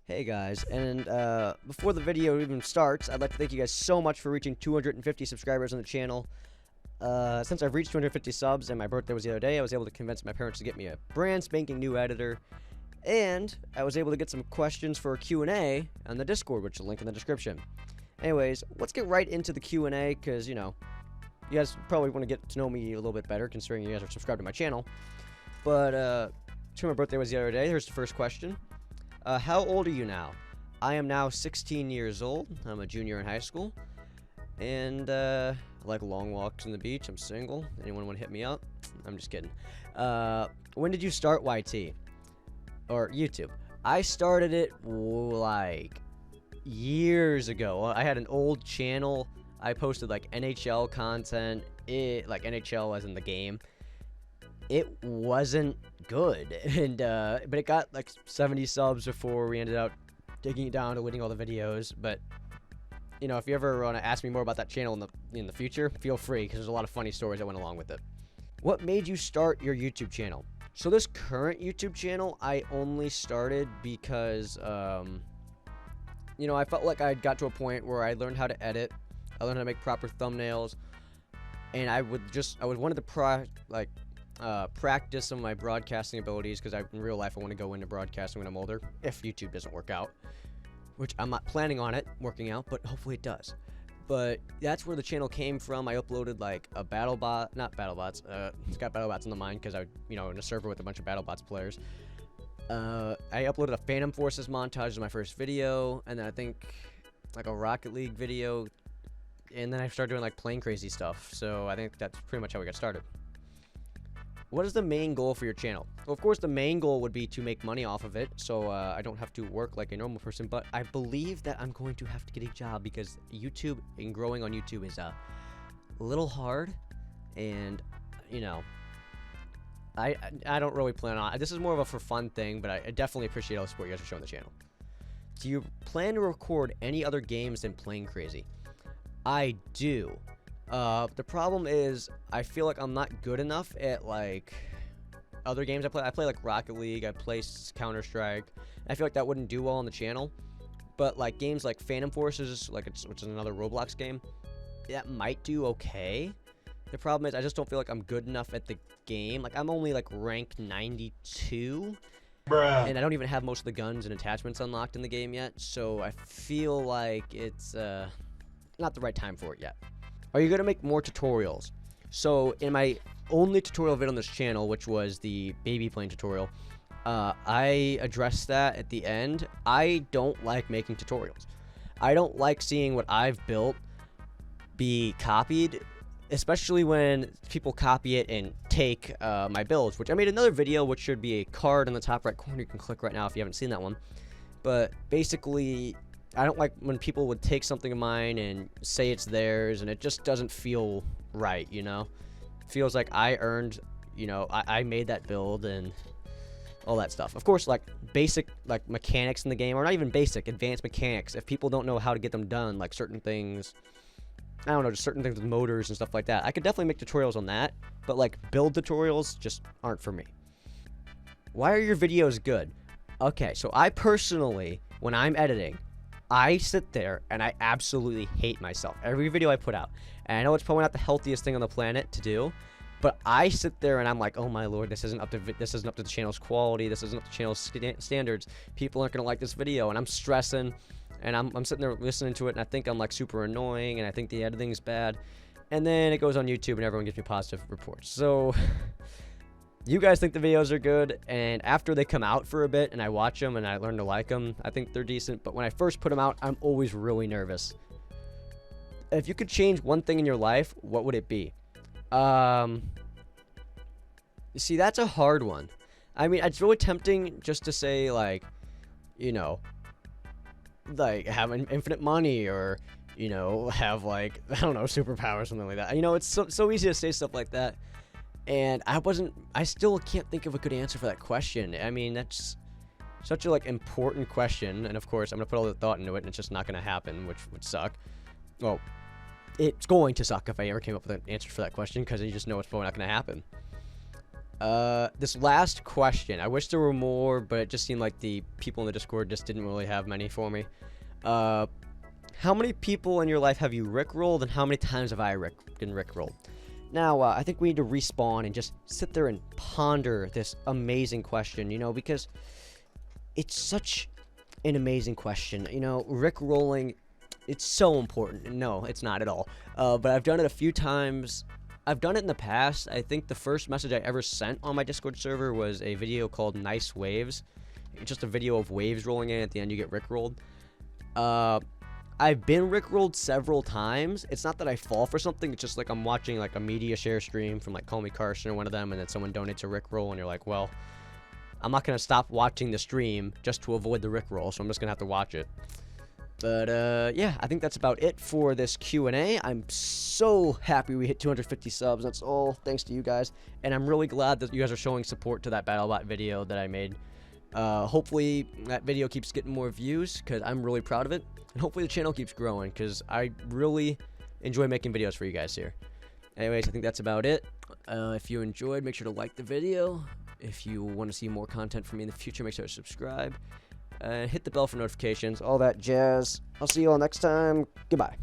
Hey guys, and before the video even starts, I'd like to thank you guys so much for reaching 250 subscribers on the channel. Since I've reached 250 subs and my birthday was the other day, I was able to convince my parents to get me a brand spanking new editor, and I was able to get some questions for a Q&A on the Discord, which is a link in the description. Anyways, let's get right into the Q&A, because, you know, you guys probably want to get to know me a little bit better, considering you guys are subscribed to my channel. But, my birthday was the other day. Here's the first question. How old are you now? I am now 16 years old. I'm a junior in high school. And, I like long walks on the beach. I'm single. Anyone want to hit me up? I'm just kidding. When did you start YT? Or YouTube? I started it, like, years ago. I had an old channel. I posted, like, NHL content. Like, NHL as in the game. It wasn't good, and but it got like 70 subs before we ended up taking it down, deleting all the videos. But you know, if you ever want to ask me more about that channel in the future, feel free, because there's a lot of funny stories that went along with it. What made you start your YouTube channel? So this current YouTube channel, I only started because you know, I felt like I got to a point where I learned how to edit, I learned how to make proper thumbnails, and I wanted to practice some of my broadcasting abilities, because in real life I want to go into broadcasting when I'm older, if YouTube doesn't work out, which I'm not planning on it working out, but hopefully it does. But that's where the channel came from. I uploaded like a not BattleBots, it's got BattleBots in the mind, because you know, in a server with a bunch of BattleBots players. I uploaded a Phantom Forces montage as my first video, and then I think like a Rocket League video, and then I started doing like plane crazy stuff. So I think that's pretty much how we got started. What is the main goal for your channel? Well, of course, the main goal would be to make money off of it, so I don't have to work like a normal person, but I believe that I'm going to have to get a job, because YouTube and growing on YouTube is a little hard, and, you know, I don't really plan on it. This is more of a for fun thing, but I definitely appreciate all the support you guys are showing the channel. Do you plan to record any other games than Plane Crazy? I do. The problem is, I feel like I'm not good enough at, like, other games I play. I play, like, Rocket League, I play Counter-Strike. I feel like that wouldn't do well on the channel. But, like, games like Phantom Forces, which is another Roblox game, that might do okay. The problem is, I just don't feel like I'm good enough at the game. Like, I'm only, like, rank 92. Bruh. And I don't even have most of the guns and attachments unlocked in the game yet. So, I feel like it's, not the right time for it yet. Are you going to make more tutorials? So, in my only tutorial video on this channel, which was the baby plane tutorial, I addressed that at the end. I don't like making tutorials. I don't like seeing what I've built be copied, especially when people copy it and take my builds, which I made another video, which should be a card in the top right corner. You can click right now if you haven't seen that one. But basically, I don't like when people would take something of mine and say it's theirs, and it just doesn't feel right, you know? It feels like I earned, you know, I made that build and all that stuff. Of course, like, basic, like, mechanics in the game, or not even basic, advanced mechanics, if people don't know how to get them done, like certain things, I don't know, just certain things with motors and stuff like that, I could definitely make tutorials on that, but, like, build tutorials just aren't for me. Why are your videos good? Okay, so I personally, when I'm editing, I sit there and I absolutely hate myself every video I put out. And I know it's probably not the healthiest thing on the planet to do, but I sit there and I'm like, oh my lord, this isn't up to the channel's quality. This isn't up to the channel's standards. People aren't gonna like this video, and I'm stressing, and I'm sitting there listening to it, and I think I'm like super annoying, and I think the editing's bad. And then it goes on YouTube, and everyone gives me positive reports. So you guys think the videos are good, and after they come out for a bit and I watch them and I learn to like them, I think they're decent. But when I first put them out, I'm always really nervous. If you could change one thing in your life, what would it be? You see, that's a hard one. I mean, it's really tempting just to say, like, you know, like, have infinite money, or, you know, have, like, I don't know, superpowers or something like that. You know, it's so easy to say stuff like that. And I still can't think of a good answer for that question. I mean, that's such a, like, important question. And, of course, I'm going to put all the thought into it, and it's just not going to happen, which would suck. Well, it's going to suck if I ever came up with an answer for that question, because you just know it's probably not going to happen. This last question, I wish there were more, but it just seemed like the people in the Discord just didn't really have many for me. How many people in your life have you rickrolled, and how many times have I been rickrolled? Now, I think we need to respawn and just sit there and ponder this amazing question, you know, because it's such an amazing question. You know, rickrolling, it's so important. No, it's not at all. But I've done it a few times. I've done it in the past. I think the first message I ever sent on my Discord server was a video called Nice Waves. It's just a video of waves rolling in. At the end, you get rickrolled. I've been rickrolled several times. It's not that I fall for something. It's just like I'm watching like a media share stream from like Call Me Carson or one of them, and then someone donates a rickroll, and you're like, well, I'm not gonna stop watching the stream just to avoid the rickroll, so I'm just gonna have to watch it. But yeah, I think that's about it for this Q&A. I'm so happy we hit 250 subs. That's all thanks to you guys, and I'm really glad that you guys are showing support to that BattleBot video that I made. Hopefully that video keeps getting more views, because I'm really proud of it. And hopefully the channel keeps growing, because I really enjoy making videos for you guys here. Anyways, I think that's about it. If you enjoyed, make sure to like the video. If you want to see more content from me in the future, make sure to subscribe. Hit the bell for notifications, all that jazz. I'll see you all next time. Goodbye.